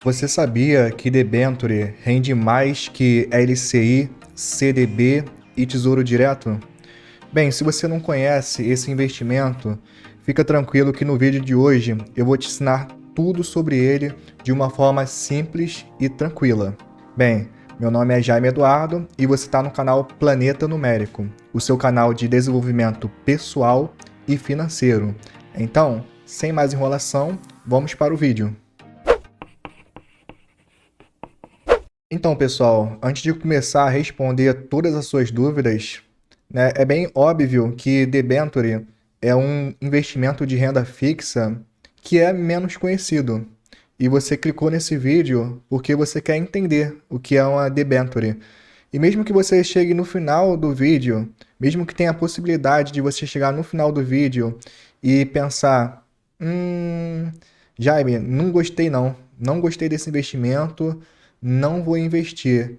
Você sabia que debênture rende mais que LCI, CDB e Tesouro Direto? Bem, se você não conhece esse investimento, fica tranquilo que no vídeo de hoje eu vou te ensinar tudo sobre ele de uma forma simples e tranquila. Bem, meu nome é Jaime Eduardo e você está no canal Planeta Numérico, o seu canal de desenvolvimento pessoal e financeiro. Então, sem mais enrolação, vamos para o vídeo. Então, pessoal, antes de começar a responder todas as suas dúvidas, né, é bem óbvio que debênture é um investimento de renda fixa que é menos conhecido. E você clicou nesse vídeo porque você quer entender o que é uma debênture. E mesmo que você chegue no final do vídeo, mesmo que tenha a possibilidade de você chegar no final do vídeo e pensar, Jaime, não gostei não gostei desse investimento, não vou investir.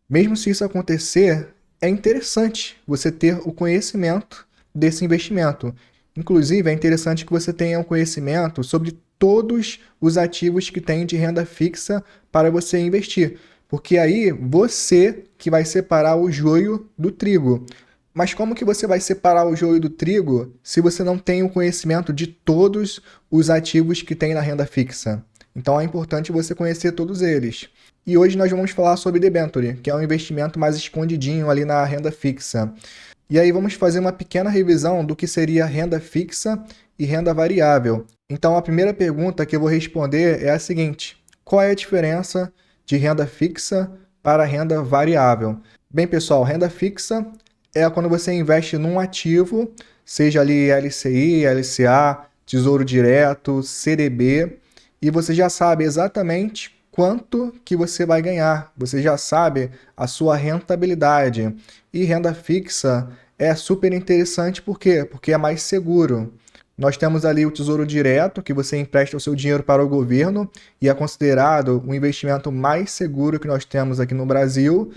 Mesmo se isso acontecer, é interessante você ter o conhecimento desse investimento. Inclusive, é interessante que você tenha um conhecimento sobre todos os ativos que tem de renda fixa para você investir. Porque aí você que vai separar o joio do trigo. Mas como que você vai separar o joio do trigo se você não tem o conhecimento de todos os ativos que tem na renda fixa? Então é importante você conhecer todos eles. E hoje nós vamos falar sobre debênture, que é um investimento mais escondidinho ali na renda fixa. E aí vamos fazer uma pequena revisão do que seria renda fixa e renda variável. Então a primeira pergunta que eu vou responder é a seguinte: qual é a diferença de renda fixa para renda variável? Bem, pessoal, renda fixa é quando você investe num ativo, seja ali LCI, LCA, Tesouro Direto, CDB, e você já sabe exatamente quanto que você vai ganhar. Você já sabe a sua rentabilidade. E renda fixa é super interessante, por quê? Porque é mais seguro. Nós temos ali o Tesouro Direto, que você empresta o seu dinheiro para o governo e é considerado o investimento mais seguro que nós temos aqui no Brasil.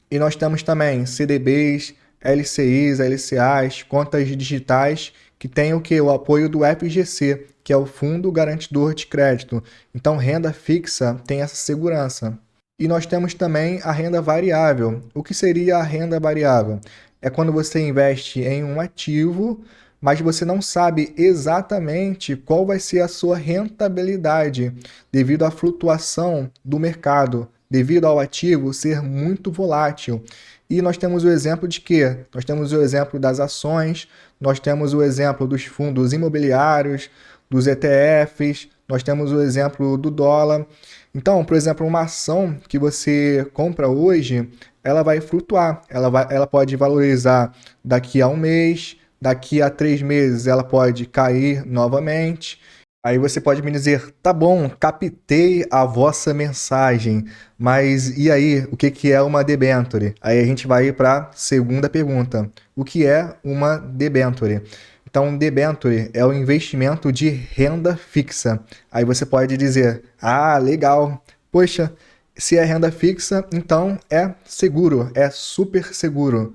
E nós temos também CDBs, LCIs, LCAs, contas digitais, que tem o que? O apoio do FGC, que é o Fundo Garantidor de Crédito. Então, renda fixa tem essa segurança. E nós temos também a renda variável. O que seria a renda variável? É quando você investe em um ativo, mas você não sabe exatamente qual vai ser a sua rentabilidade devido à flutuação do mercado, devido ao ativo ser muito volátil. E nós temos o exemplo de quê? Nós temos o exemplo das ações, nós temos o exemplo dos fundos imobiliários, dos ETFs, nós temos o exemplo do dólar. Então, por exemplo, uma ação que você compra hoje, ela vai flutuar, ela pode valorizar daqui a um mês, daqui a 3 meses ela pode cair novamente. Aí você pode me dizer, tá bom, captei a vossa mensagem, mas e aí, o que é uma debênture? Aí a gente vai para a segunda pergunta. O que é uma debênture? Então, debênture é o investimento de renda fixa. Aí você pode dizer, ah, legal, poxa, se é renda fixa, então é seguro, é super seguro.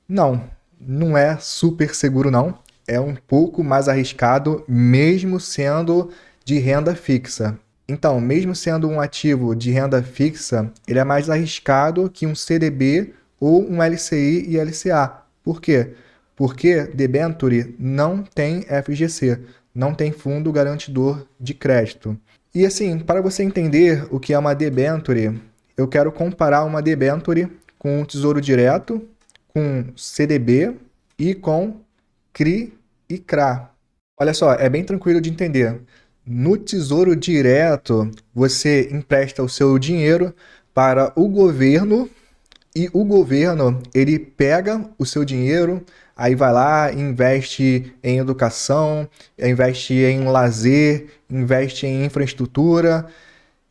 Não, não é super seguro não. É um pouco mais arriscado, mesmo sendo de renda fixa. Então, mesmo sendo um ativo de renda fixa, ele é mais arriscado que um CDB ou um LCI e LCA. Por quê? Porque debênture não tem FGC, não tem Fundo Garantidor de Crédito. E assim, para você entender o que é uma debênture, eu quero comparar uma debênture com um Tesouro Direto, com CDB e com CRI e CRA. Olha só, é bem tranquilo de entender. No Tesouro Direto, você empresta o seu dinheiro para o governo e o governo, ele pega o seu dinheiro, aí vai lá, investe em educação, investe em lazer, investe em infraestrutura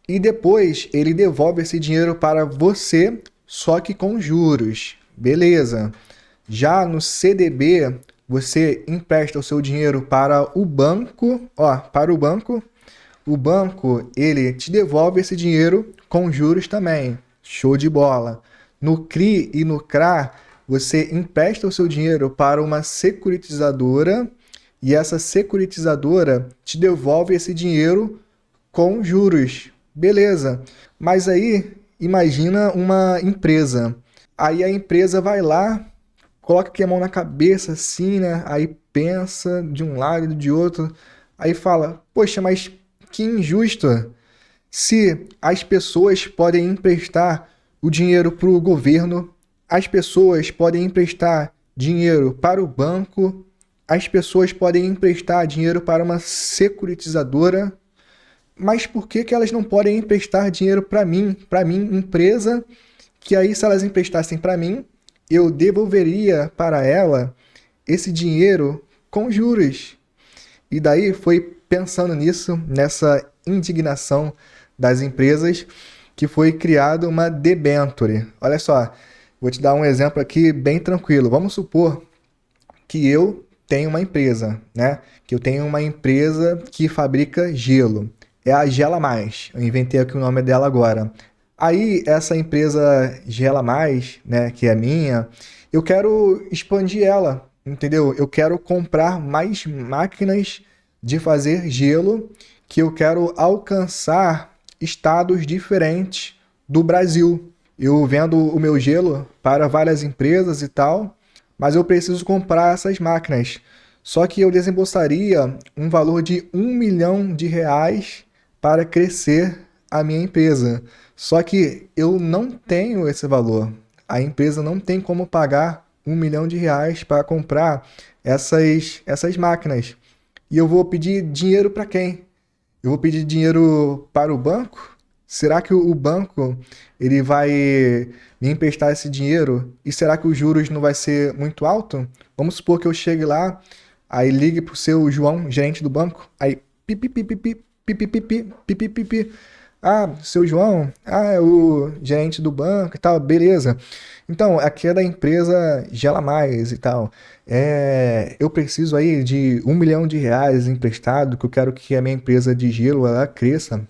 e depois ele devolve esse dinheiro para você, só que com juros. Beleza. Já no CDB, você empresta o seu dinheiro para o banco, o banco, ele te devolve esse dinheiro com juros também. Show de bola. No CRI e no CRA, você empresta o seu dinheiro para uma securitizadora e essa securitizadora te devolve esse dinheiro com juros. Beleza. Mas aí, imagina uma empresa. Aí a empresa vai lá, coloca aqui a mão na cabeça, assim, né? Aí pensa de um lado e de outro. Aí fala: poxa, mas que injusto. Se as pessoas podem emprestar o dinheiro para o governo, as pessoas podem emprestar dinheiro para o banco, as pessoas podem emprestar dinheiro para uma securitizadora, mas por que que elas não podem emprestar dinheiro para mim, empresa, que aí se elas emprestassem para mim, eu devolveria para ela esse dinheiro com juros. E daí foi pensando nisso, nessa indignação das empresas, que foi criada uma debenture. Olha só, vou te dar um exemplo aqui bem tranquilo. Vamos supor que eu tenho uma empresa, né? Que eu tenho uma empresa que fabrica gelo. É a Gela Mais. Eu inventei aqui o nome dela agora. Aí essa empresa Gela Mais, né, que é minha, eu quero expandir ela, entendeu? Eu quero comprar mais máquinas de fazer gelo, que eu quero alcançar estados diferentes do Brasil. Eu vendo o meu gelo para várias empresas e tal, mas eu preciso comprar essas máquinas. Só que eu desembolsaria um valor de R$ 1 milhão para crescer a minha empresa. Só que eu não tenho esse valor. A empresa não tem como pagar R$ 1 milhão para comprar essas máquinas. E eu vou pedir dinheiro para quem? Eu vou pedir dinheiro para o banco? Será que o banco ele vai me emprestar esse dinheiro? E será que os juros não vai ser muito alto? Vamos supor que eu chegue lá, aí ligue pro seu João, gerente do banco, aí pipipipipi, pipipipi, pipipipi. Ah, seu João, é o gerente do banco e tal, beleza. Então, aqui é da empresa Gela Mais e tal. Eu preciso aí de R$ 1 milhão emprestado, que eu quero que a minha empresa de gelo ela cresça.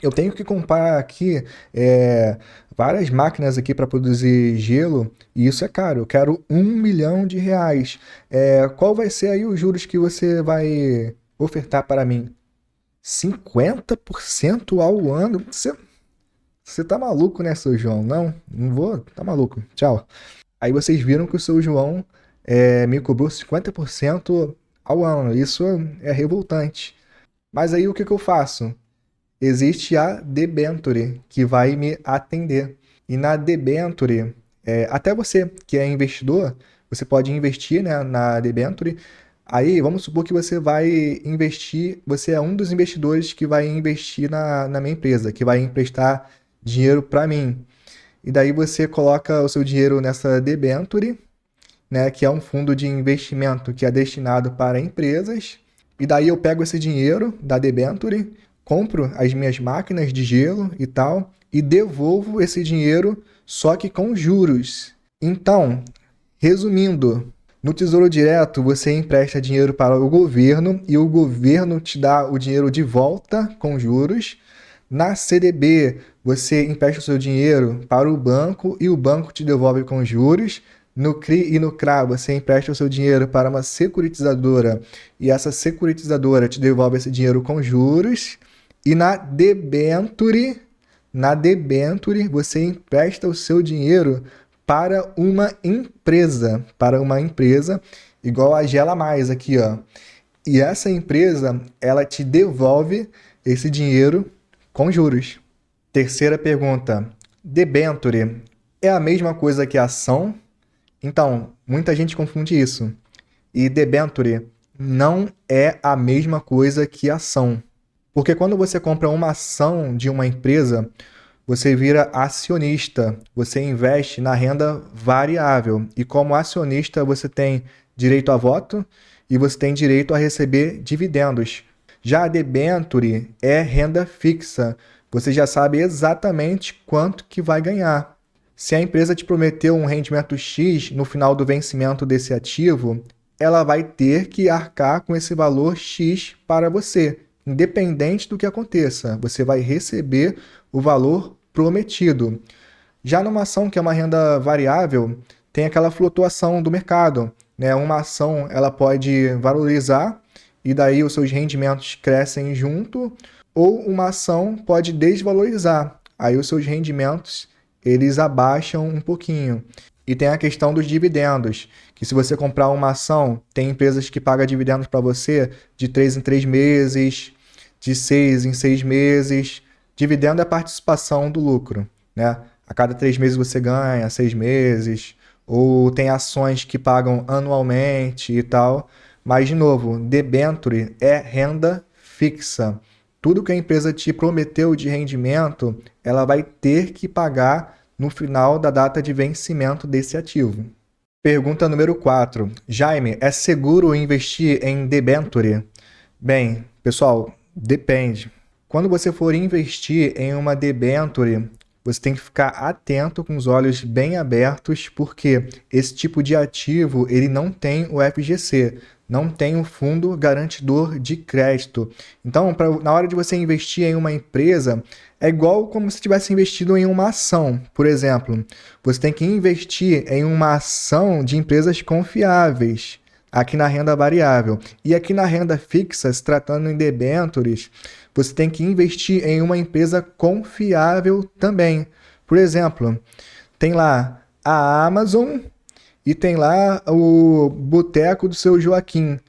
Eu tenho que comprar aqui várias máquinas aqui para produzir gelo e isso é caro. Eu quero R$ 1 milhão. Qual vai ser aí os juros que você vai ofertar para mim? 50% ao ano? Você tá maluco, né, seu João? Não, não vou, tá maluco. Tchau. Aí vocês viram que o seu João me cobrou 50% ao ano. Isso é revoltante. Mas aí o que que eu faço? Existe a debenture que vai me atender. E na debenture, até você que é investidor, você pode investir, né, na debenture. Aí vamos supor que você vai investir, você é um dos investidores que vai investir na minha empresa, que vai emprestar dinheiro para mim. E daí você coloca o seu dinheiro nessa debenture, né, que é um fundo de investimento que é destinado para empresas. E daí eu pego esse dinheiro da debenture, compro as minhas máquinas de gelo e tal, e devolvo esse dinheiro só que com juros. Então, resumindo, no Tesouro Direto você empresta dinheiro para o governo e o governo te dá o dinheiro de volta com juros. Na CDB, você empresta o seu dinheiro para o banco e o banco te devolve com juros. No CRI e no CRA, você empresta o seu dinheiro para uma securitizadora e essa securitizadora te devolve esse dinheiro com juros. E na debenture, você empresta o seu dinheiro para uma empresa igual a Gela Mais aqui, ó. E essa empresa, ela te devolve esse dinheiro com juros. Terceira pergunta: debenture é a mesma coisa que ação? Então, muita gente confunde isso. E debenture não é a mesma coisa que ação. Porque quando você compra uma ação de uma empresa, você vira acionista, você investe na renda variável. E como acionista, você tem direito a voto e você tem direito a receber dividendos. Já a debenture é renda fixa. Você já sabe exatamente quanto que vai ganhar. Se a empresa te prometeu um rendimento X no final do vencimento desse ativo, ela vai ter que arcar com esse valor X para você. Independente do que aconteça, você vai receber o valor prometido. Já numa ação que é uma renda variável, tem aquela flutuação do mercado, né? Uma ação ela pode valorizar e daí os seus rendimentos crescem junto, ou uma ação pode desvalorizar. Aí os seus rendimentos, eles abaixam um pouquinho. E tem a questão dos dividendos, que se você comprar uma ação, tem empresas que pagam dividendos para você de 3 em 3 meses, de 6 em 6 meses. Dividendo é a participação do lucro, né? A cada 3 meses você ganha, 6 meses. Ou tem ações que pagam anualmente e tal. Mas, de novo, debenture é renda fixa. Tudo que a empresa te prometeu de rendimento, ela vai ter que pagar no final da data de vencimento desse ativo. Pergunta número 4. Jaime, é seguro investir em debenture? Bem, pessoal, depende. Quando você for investir em uma debenture, você tem que ficar atento com os olhos bem abertos, porque esse tipo de ativo ele não tem o FGC, não tem o Fundo Garantidor de Crédito. Então, na hora de você investir em uma empresa, é igual como se tivesse investido em uma ação. Por exemplo, você tem que investir em uma ação de empresas confiáveis, aqui na renda variável. E aqui na renda fixa, se tratando em debêntures, você tem que investir em uma empresa confiável também. Por exemplo, tem lá a Amazon e tem lá o Boteco do Seu Joaquim.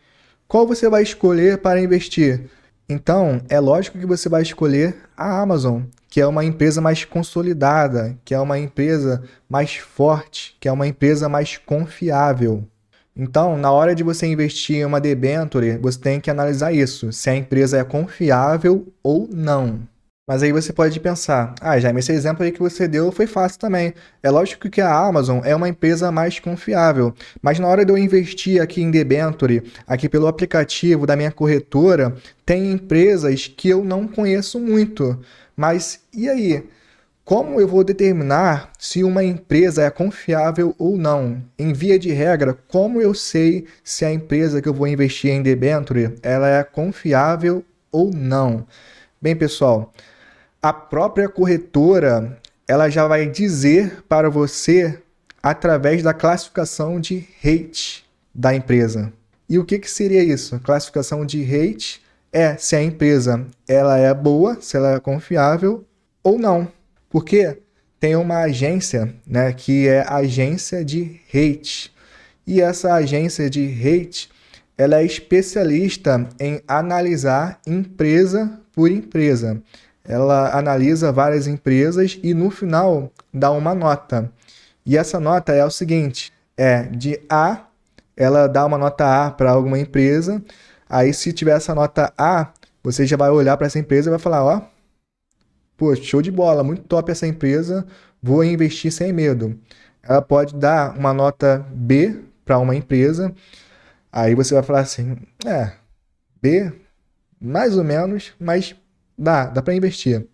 Qual você vai escolher para investir? Então, é lógico que você vai escolher a Amazon, que é uma empresa mais consolidada, que é uma empresa mais forte, que é uma empresa mais confiável. Então, na hora de você investir em uma debenture, você tem que analisar isso, se a empresa é confiável ou não. Mas aí você pode pensar, Jaime, esse exemplo aí que você deu foi fácil também. É lógico que a Amazon é uma empresa mais confiável, mas na hora de eu investir aqui em debenture, aqui pelo aplicativo da minha corretora, tem empresas que eu não conheço muito. Mas e aí? Como eu vou determinar se uma empresa é confiável ou não? Em via de regra, como eu sei se a empresa que eu vou investir em debenture, ela é confiável ou não? Bem, pessoal, a própria corretora, ela já vai dizer para você através da classificação de rate da empresa. E o que seria isso? Classificação de rate é se a empresa ela é boa, se ela é confiável ou não. Porque tem uma agência, né, que é a agência de rate. E essa agência de rate, ela é especialista em analisar empresa por empresa. Ela analisa várias empresas e no final dá uma nota. E essa nota é o seguinte, é de A, ela dá uma nota A para alguma empresa, aí se tiver essa nota A, você já vai olhar para essa empresa e vai falar, ó, pô, show de bola, muito top essa empresa, vou investir sem medo. Ela pode dar uma nota B para uma empresa, aí você vai falar assim, B, mais ou menos, mas dá para investir.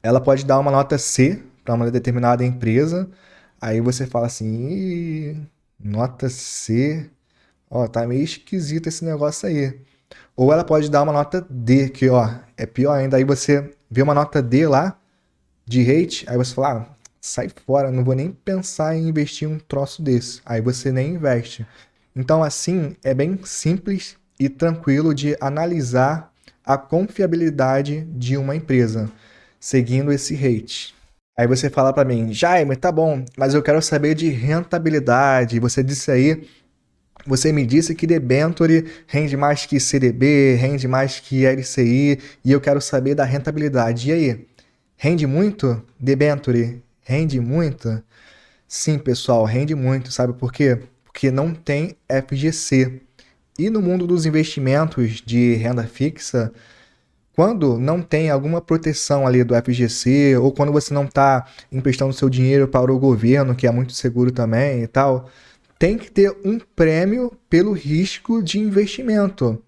Ela pode dar uma nota C para uma determinada empresa, aí você fala assim, nota C, ó, tá meio esquisito esse negócio aí. Ou ela pode dar uma nota D, que ó, é pior ainda, aí você vê uma nota D lá, de rate, aí você fala, sai fora, não vou nem pensar em investir em um troço desse. Aí você nem investe. Então, assim, é bem simples e tranquilo de analisar a confiabilidade de uma empresa, seguindo esse rate. Aí você fala para mim, Jaime, tá bom, mas eu quero saber de rentabilidade. Você disse aí, você me disse que debenture rende mais que CDB, rende mais que LCI, e eu quero saber da rentabilidade. E aí? Rende muito? Debenture rende muito? Sim, pessoal, rende muito. Sabe por quê? Porque não tem FGC. E no mundo dos investimentos de renda fixa, quando não tem alguma proteção ali do FGC, ou quando você não está emprestando seu dinheiro para o governo, que é muito seguro também e tal, tem que ter um prêmio pelo risco de investimento.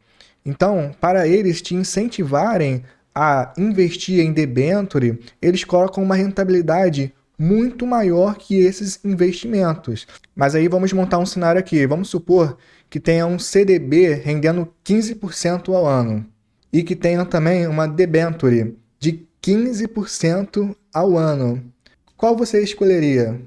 Então, para eles te incentivarem a investir em debenture, eles colocam uma rentabilidade muito maior que esses investimentos. Mas aí vamos montar um cenário aqui. Vamos supor que tenha um CDB rendendo 15% ao ano e que tenha também uma debenture de 15% ao ano. Qual você escolheria?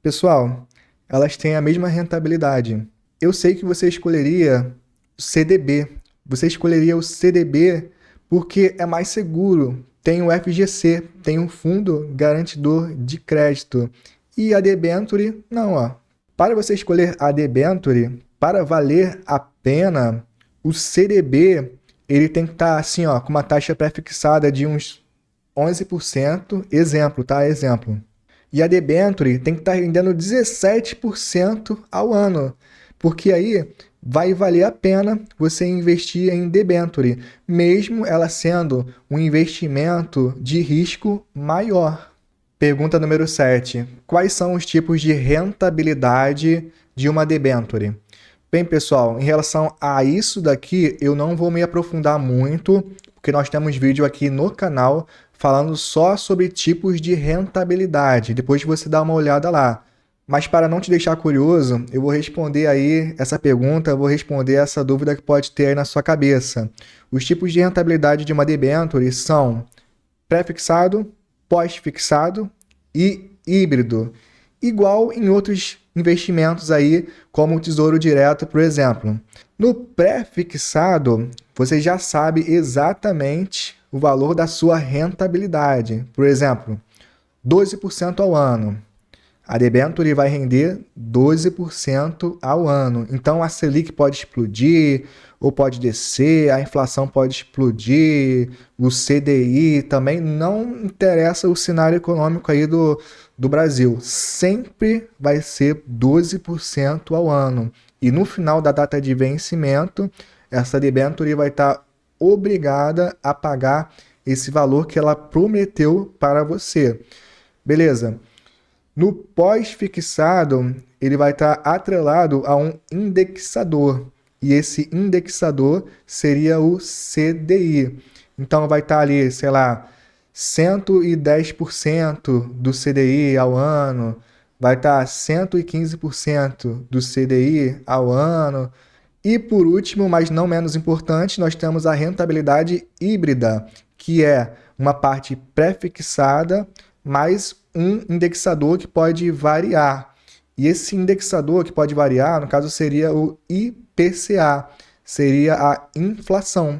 Pessoal, elas têm a mesma rentabilidade. Eu sei que você escolheria o CDB. Você escolheria o CDB Porque é mais seguro. Tem o FGC, tem um Fundo Garantidor de Crédito. E a debenture, não, ó. Para você escolher a debenture, para valer a pena, o CDB, ele tem que estar assim, ó, com uma taxa pré-fixada de uns 11%, exemplo, tá? Exemplo. E a debenture tem que estar rendendo 17% ao ano, porque aí vai valer a pena você investir em debenture, mesmo ela sendo um investimento de risco maior. Pergunta número 7. Quais são os tipos de rentabilidade de uma debenture? Bem, pessoal, em relação a isso daqui, eu não vou me aprofundar muito, porque nós temos vídeo aqui no canal falando só sobre tipos de rentabilidade. Depois você dá uma olhada lá. Mas para não te deixar curioso, eu vou responder aí essa pergunta, eu vou responder essa dúvida que pode ter aí na sua cabeça. Os tipos de rentabilidade de uma debenture são pré-fixado, pós-fixado e híbrido, igual em outros investimentos aí, como o Tesouro Direto, por exemplo. No pré-fixado, você já sabe exatamente o valor da sua rentabilidade. Por exemplo, 12% ao ano. A debenture vai render 12% ao ano. Então a Selic pode explodir ou pode descer, a inflação pode explodir, o CDI também, não interessa o cenário econômico aí do Brasil. Sempre vai ser 12% ao ano. E no final da data de vencimento, essa debenture vai estar obrigada a pagar esse valor que ela prometeu para você. Beleza? No pós-fixado, ele vai estar atrelado a um indexador. E esse indexador seria o CDI. Então vai estar ali, sei lá, 110% do CDI ao ano, vai estar 115% do CDI ao ano. E por último, mas não menos importante, nós temos a rentabilidade híbrida, que é uma parte pré-fixada mais um indexador que pode variar. E esse indexador que pode variar, no caso, seria o IPCA, seria a inflação.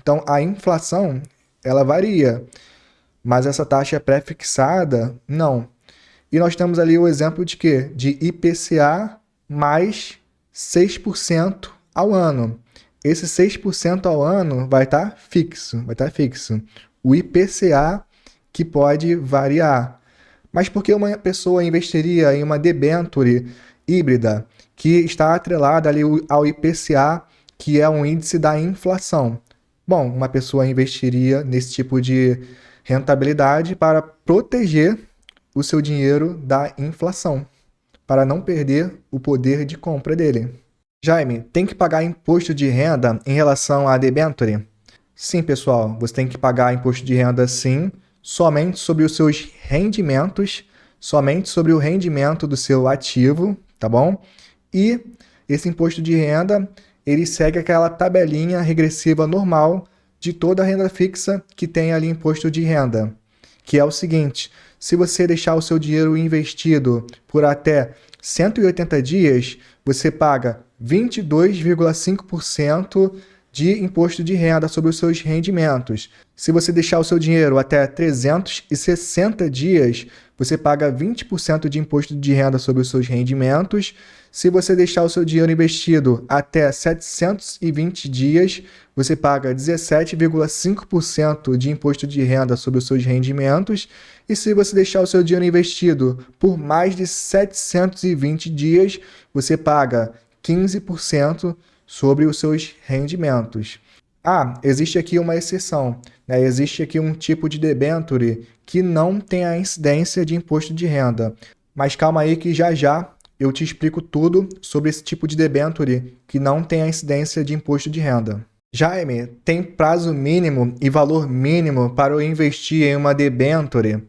Então, a inflação, ela varia, mas essa taxa é pré-fixada, não. E nós temos ali o exemplo de quê? De IPCA mais 6% ao ano. Esse 6% ao ano vai estar fixo, O IPCA que pode variar. Mas por que uma pessoa investiria em uma debenture híbrida que está atrelada ali ao IPCA, que é um índice da inflação? Bom, uma pessoa investiria nesse tipo de rentabilidade para proteger o seu dinheiro da inflação, para não perder o poder de compra dele. Jaime, tem que pagar imposto de renda em relação à debenture? Sim, pessoal, você tem que pagar imposto de renda sim, somente sobre os seus rendimentos, somente sobre o rendimento do seu ativo, tá bom? E esse imposto de renda, ele segue aquela tabelinha regressiva normal de toda a renda fixa que tem ali imposto de renda, que é o seguinte: se você deixar o seu dinheiro investido por até 180 dias, você paga 22,5% de imposto de renda sobre os seus rendimentos. Se você deixar o seu dinheiro até 360 dias, você paga 20% de imposto de renda sobre os seus rendimentos. Se você deixar o seu dinheiro investido até 720 dias, você paga 17,5% de imposto de renda sobre os seus rendimentos. E se você deixar o seu dinheiro investido por mais de 720 dias, você paga 15% sobre os seus rendimentos. Ah, existe aqui uma exceção, né? Existe aqui um tipo de debenture que não tem a incidência de imposto de renda. Mas calma aí que já já eu te explico tudo sobre esse tipo de debenture que não tem a incidência de imposto de renda. Jaime, tem prazo mínimo e valor mínimo para eu investir em uma debenture?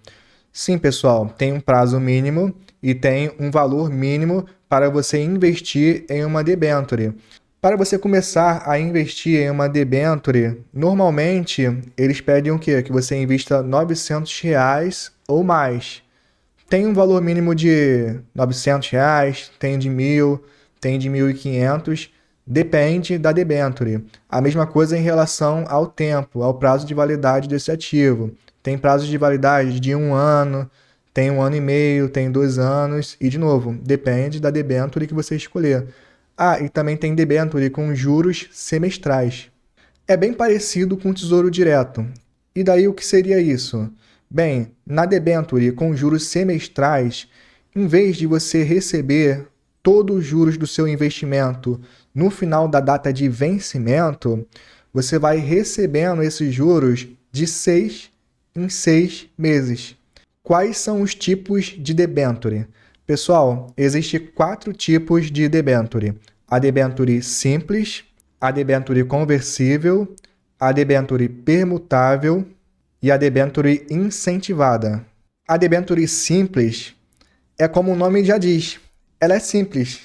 Sim, pessoal, tem um prazo mínimo e tem um valor mínimo para você investir em uma debenture. Para você começar a investir em uma debenture, normalmente eles pedem o quê? Que você invista R$900 ou mais. Tem um valor mínimo de R$900, tem de 1.000, tem de 1.500, Depende da debênture. A mesma coisa em relação ao tempo, ao prazo de validade desse ativo. Tem prazo de validade de 1 ano, tem 1 ano e meio, tem 2 anos, e de novo, depende da debênture que você escolher. Ah, e também tem debênture com juros semestrais. É bem parecido com o Tesouro Direto. E daí o que seria isso? Bem, na debênture com juros semestrais, em vez de você receber todos os juros do seu investimento no final da data de vencimento, você vai recebendo esses juros de 6 em 6 meses. Quais são os tipos de debênture? Pessoal, existem 4 tipos de debênture. A debênture simples, a debênture conversível, a debênture permutável e a debênture incentivada. A debênture simples é como o nome já diz, ela é simples,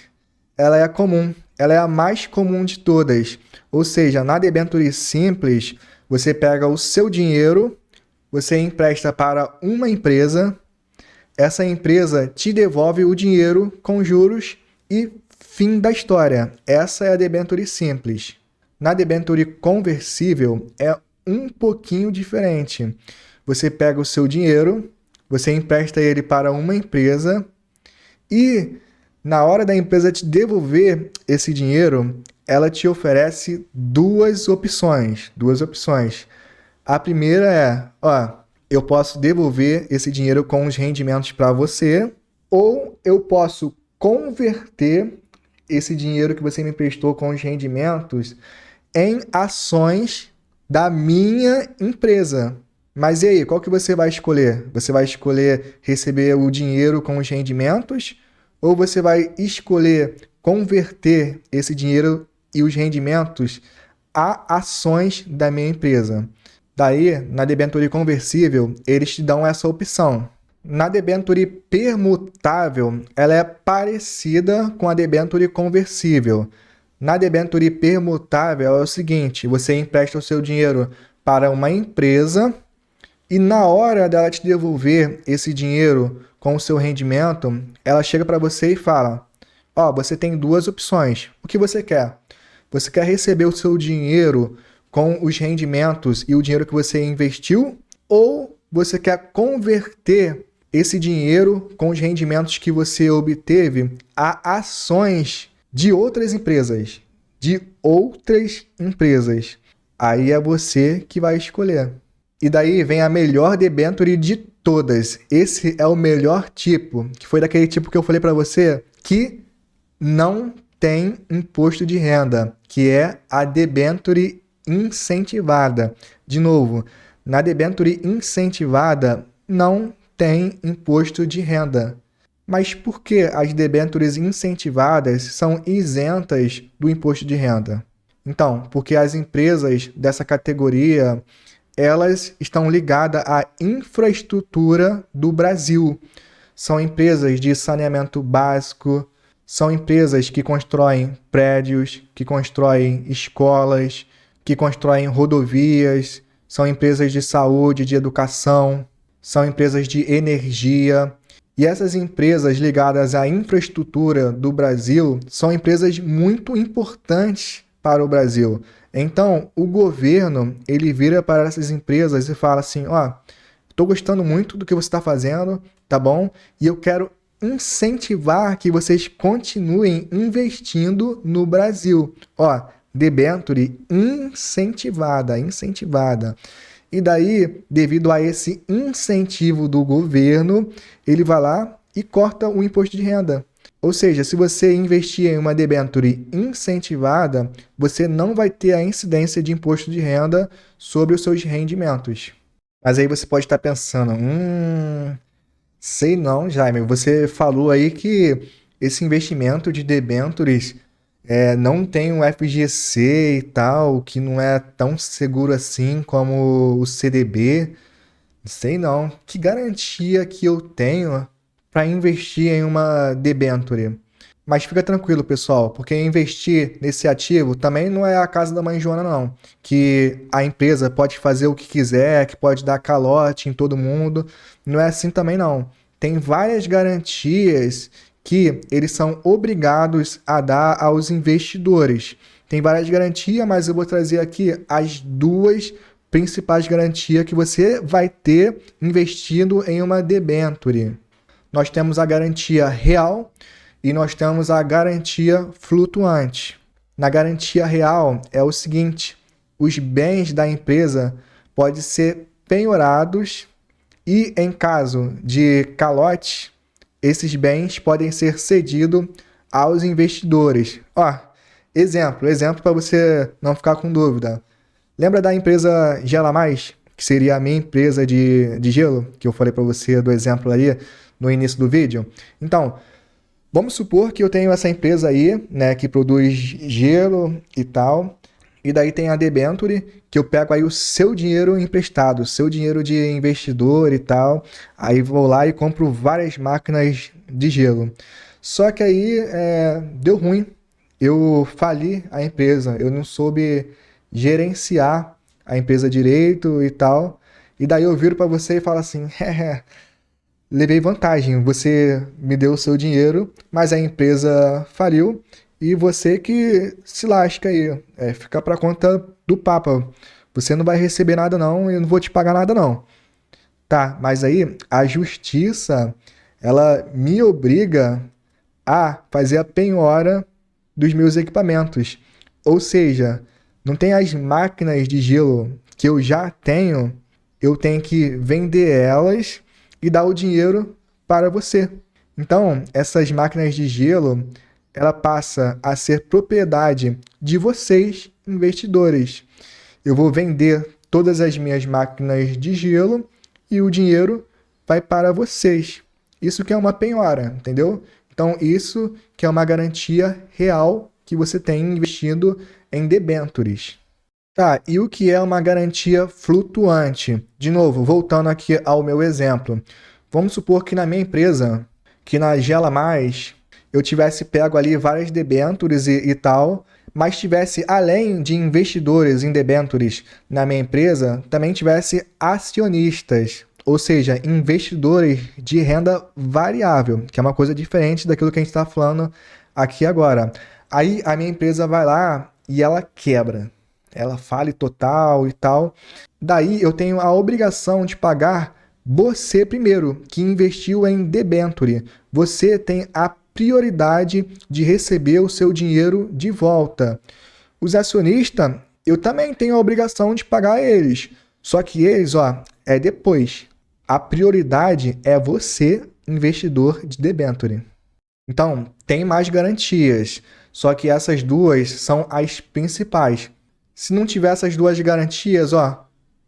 ela é comum, ela é a mais comum de todas. Ou seja, na debênture simples, você pega o seu dinheiro, você empresta para uma empresa, essa empresa te devolve o dinheiro com juros e fim da história. Essa é a debênture simples. Na debênture conversível é um pouquinho diferente. Você pega o seu dinheiro, você empresta ele para uma empresa e na hora da empresa te devolver esse dinheiro, ela te oferece duas opções. A primeira é, eu posso devolver esse dinheiro com os rendimentos para você, ou eu posso converter esse dinheiro que você me emprestou com os rendimentos em ações da minha empresa. Mas e aí, qual que você vai escolher? Você vai escolher receber o dinheiro com os rendimentos? Ou você vai escolher converter esse dinheiro e os rendimentos a ações da minha empresa? Daí, na debênture conversível, eles te dão essa opção. Na debênture permutável, ela é parecida com a debênture conversível. Na debênture permutável é o seguinte, você empresta o seu dinheiro para uma empresa e na hora dela te devolver esse dinheiro com o seu rendimento, ela chega para você e fala, você tem duas opções, o que você quer? Você quer receber o seu dinheiro com os rendimentos e o dinheiro que você investiu? Ou você quer converter esse dinheiro com os rendimentos que você obteve a ações de outras empresas? Aí é você que vai escolher. E daí vem a melhor debênture de todas. Esse é o melhor tipo, que foi daquele tipo que eu falei para você, que não tem imposto de renda, que é a debênture incentivada. De novo, na debênture incentivada não tem imposto de renda. Mas por que as debêntures incentivadas são isentas do imposto de renda? Então, porque as empresas dessa categoria, elas estão ligadas à infraestrutura do Brasil. São empresas de saneamento básico, são empresas que constroem prédios, que constroem escolas, que constroem rodovias, são empresas de saúde, de educação, são empresas de energia. E essas empresas ligadas à infraestrutura do Brasil são empresas muito importantes para o Brasil. Então, o governo, ele vira para essas empresas e fala assim, estou gostando muito do que você está fazendo, tá bom? E eu quero incentivar que vocês continuem investindo no Brasil. Debênture incentivada. E daí, devido a esse incentivo do governo, ele vai lá e corta o imposto de renda. Ou seja, se você investir em uma debênture incentivada, você não vai ter a incidência de imposto de renda sobre os seus rendimentos. Mas aí você pode estar pensando, sei não, Jaime, você falou aí que esse investimento de debêntures não tem um FGC e tal, que não é tão seguro assim como o CDB. Sei não. Que garantia que eu tenho para investir em uma debênture? Mas fica tranquilo, pessoal, porque investir nesse ativo também não é a casa da mãe Joana, não. Que a empresa pode fazer o que quiser, que pode dar calote em todo mundo. Não é assim também, não. Tem várias garantias que eles são obrigados a dar aos investidores. Tem várias garantias, mas eu vou trazer aqui as duas principais garantias que você vai ter investindo em uma debenture. Nós temos a garantia real e nós temos a garantia flutuante. Na garantia real é o seguinte: os bens da empresa podem ser penhorados e, em caso de calote, esses bens podem ser cedidos aos investidores. Ó, exemplo para você não ficar com dúvida. Lembra da empresa Gela Mais, que seria a minha empresa de gelo, que eu falei para você do exemplo ali no início do vídeo? Então, vamos supor que eu tenho essa empresa aí, né, que produz gelo e tal, e daí tem a debenture, que eu pego aí o seu dinheiro emprestado, o seu dinheiro de investidor e tal, aí vou lá e compro várias máquinas de gelo. Só que aí deu ruim, eu fali a empresa, eu não soube gerenciar a empresa direito e tal, e daí eu viro para você e falo assim, levei vantagem, você me deu o seu dinheiro, mas a empresa faliu e você que se lasca aí, fica para conta do Papa. Você não vai receber nada não, eu não vou te pagar nada não. Tá, mas aí a justiça, ela me obriga a fazer a penhora dos meus equipamentos. Ou seja, não tem as máquinas de gelo que eu já tenho, eu tenho que vender elas e dar o dinheiro para você. Então, essas máquinas de gelo, ela passa a ser propriedade de vocês, investidores. Eu vou vender todas as minhas máquinas de gelo e o dinheiro vai para vocês. Isso que é uma penhora, entendeu? Então, isso que é uma garantia real que você tem investindo em debentures. Tá, e o que é uma garantia flutuante? De novo, voltando aqui ao meu exemplo. Vamos supor que na minha empresa, que na Gela Mais, eu tivesse pego ali várias debentures e tal, mas tivesse, além de investidores em debentures na minha empresa, também tivesse acionistas, ou seja, investidores de renda variável, que é uma coisa diferente daquilo que a gente está falando aqui agora. Aí a minha empresa vai lá e ela quebra. Ela fale total e tal. Daí eu tenho a obrigação de pagar você primeiro, que investiu em debenture. Você tem a prioridade de receber o seu dinheiro de volta. Os acionistas, eu também tenho a obrigação de pagar eles. Só que eles, é depois. A prioridade é você, investidor de debenture. Então, tem mais garantias. Só que essas duas são as principais. Se não tiver essas duas garantias,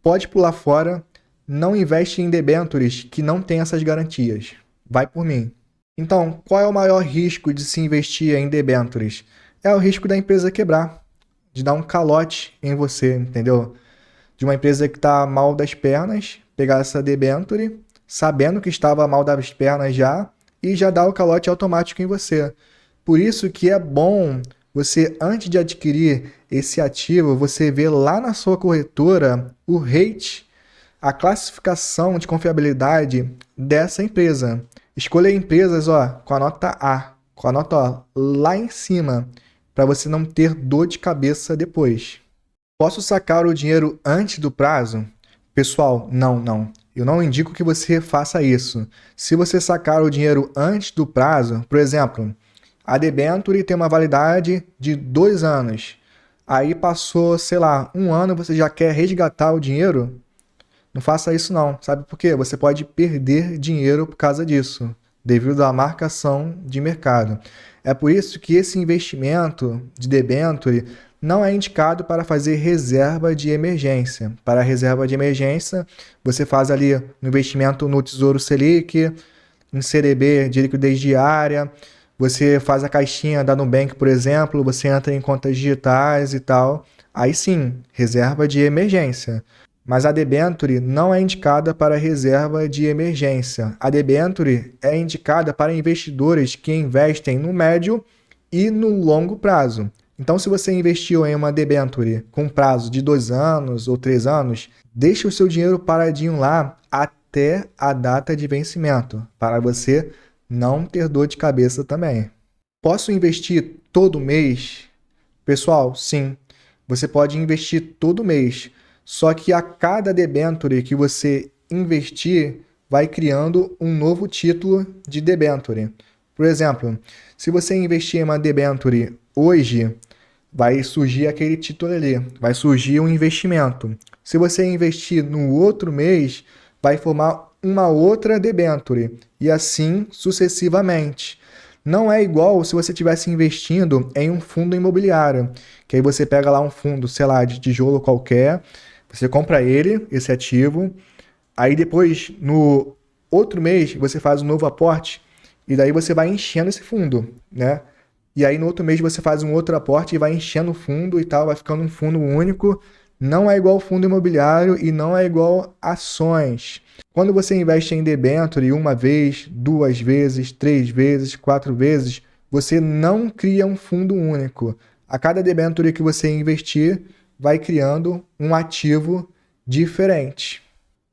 pode pular fora, não investe em debentures que não tem essas garantias. Vai por mim. Então, qual é o maior risco de se investir em debentures? É o risco da empresa quebrar, de dar um calote em você, entendeu? De uma empresa que está mal das pernas, pegar essa debenture, sabendo que estava mal das pernas já, e já dar o calote automático em você. Por isso que é bom você, antes de adquirir esse ativo, você ver lá na sua corretora o rate, a classificação de confiabilidade dessa empresa. Escolha empresas com a nota A, com a nota lá em cima, para você não ter dor de cabeça depois. Posso sacar o dinheiro antes do prazo? Pessoal, não. Eu não indico que você faça isso. Se você sacar o dinheiro antes do prazo, por exemplo, a debenture tem uma validade de 2 anos. Aí passou, sei lá, 1 ano, você já quer resgatar o dinheiro? Não faça isso não. Sabe por quê? Você pode perder dinheiro por causa disso, devido à marcação de mercado. É por isso que esse investimento de debenture não é indicado para fazer reserva de emergência. Para a reserva de emergência, você faz ali um investimento no Tesouro Selic, em CDB de liquidez diária, você faz a caixinha da Nubank, por exemplo, você entra em contas digitais e tal. Aí sim, reserva de emergência. Mas a debenture não é indicada para reserva de emergência. A debenture é indicada para investidores que investem no médio e no longo prazo. Então, se você investiu em uma debenture com prazo de 2 anos ou 3 anos, deixe o seu dinheiro paradinho lá até a data de vencimento, para você não ter dor de cabeça também. Posso investir todo mês? Pessoal, sim. Você pode investir todo mês. Só que a cada debênture que você investir, vai criando um novo título de debênture. Por exemplo, se você investir em uma debênture hoje, vai surgir aquele título ali, vai surgir um investimento. Se você investir no outro mês, vai formar uma outra debênture e assim sucessivamente. Não é igual se você estivesse investindo em um fundo imobiliário, que aí você pega lá um fundo, sei lá, de tijolo qualquer, você compra ele, esse ativo, aí depois, no outro mês, você faz um novo aporte e daí você vai enchendo esse fundo, né? E aí no outro mês você faz um outro aporte e vai enchendo o fundo e tal, vai ficando um fundo único. Não é igual fundo imobiliário e não é igual ações. Quando você investe em debênture uma vez, duas vezes, 3 vezes, 4 vezes, você não cria um fundo único. A cada debênture que você investir, vai criando um ativo diferente.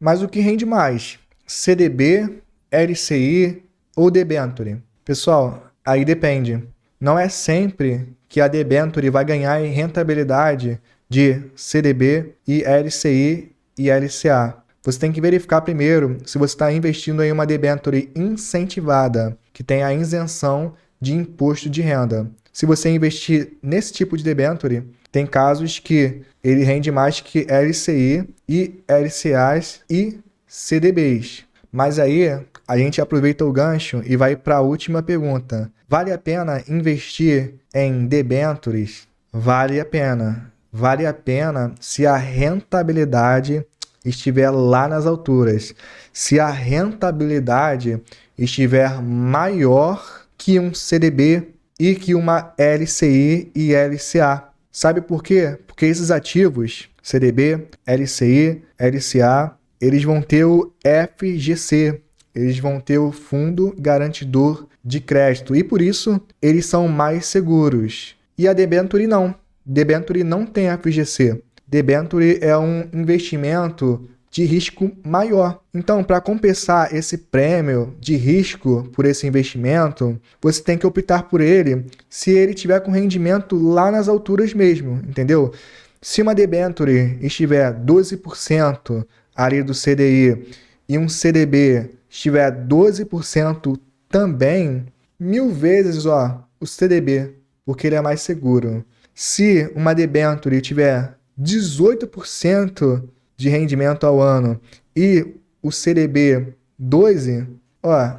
Mas o que rende mais? CDB, LCI ou debênture? Pessoal, aí depende. Não é sempre que a debênture vai ganhar em rentabilidade de CDB e LCI e LCA. Você tem que verificar primeiro se você está investindo em uma debênture incentivada, que tem a isenção de imposto de renda. Se você investir nesse tipo de debênture, tem casos que ele rende mais que LCI e LCAs e CDBs. Mas aí a gente aproveita o gancho e vai para a última pergunta. Vale a pena investir em debêntures? Vale a pena. Vale a pena se a rentabilidade estiver lá nas alturas. Se a rentabilidade estiver maior que um CDB e que uma LCI e LCA. Sabe por quê? Porque esses ativos, CDB, LCI, LCA, eles vão ter o FGC, eles vão ter o Fundo Garantidor de Crédito e por isso eles são mais seguros. E a debênture não. Debênture não tem FGC. Debênture é um investimento de risco maior. Então, para compensar esse prêmio de risco por esse investimento, você tem que optar por ele se ele tiver com rendimento lá nas alturas mesmo, entendeu? Se uma debênture estiver 12% ali do CDI e um CDB estiver 12% também, 1000 vezes o CDB, porque ele é mais seguro. Se uma debênture tiver 18% de rendimento ao ano e o CDB 12%,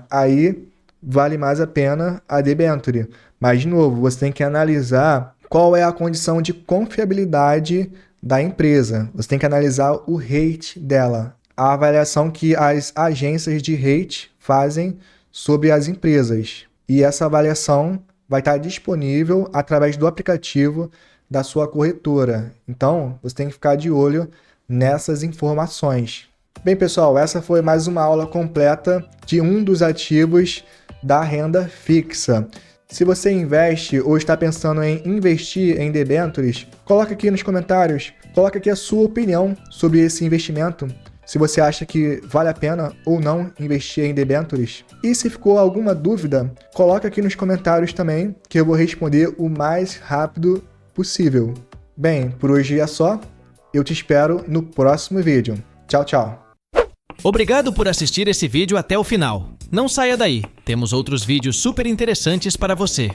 aí vale mais a pena a debênture. Mas, de novo, você tem que analisar qual é a condição de confiabilidade da empresa. Você tem que analisar o rate dela, a avaliação que as agências de rate fazem sobre as empresas. E essa avaliação vai estar disponível através do aplicativo da sua corretora. Então, você tem que ficar de olho nessas informações. Bem, pessoal, essa foi mais uma aula completa de um dos ativos da renda fixa. Se você investe ou está pensando em investir em debêntures, coloque aqui nos comentários, coloque aqui a sua opinião sobre esse investimento. Se você acha que vale a pena ou não investir em debêntures. E se ficou alguma dúvida, coloque aqui nos comentários também, que eu vou responder o mais rápido possível. Bem, por hoje é só. Eu te espero no próximo vídeo. Tchau, tchau. Obrigado por assistir esse vídeo até o final. Não saia daí, temos outros vídeos super interessantes para você.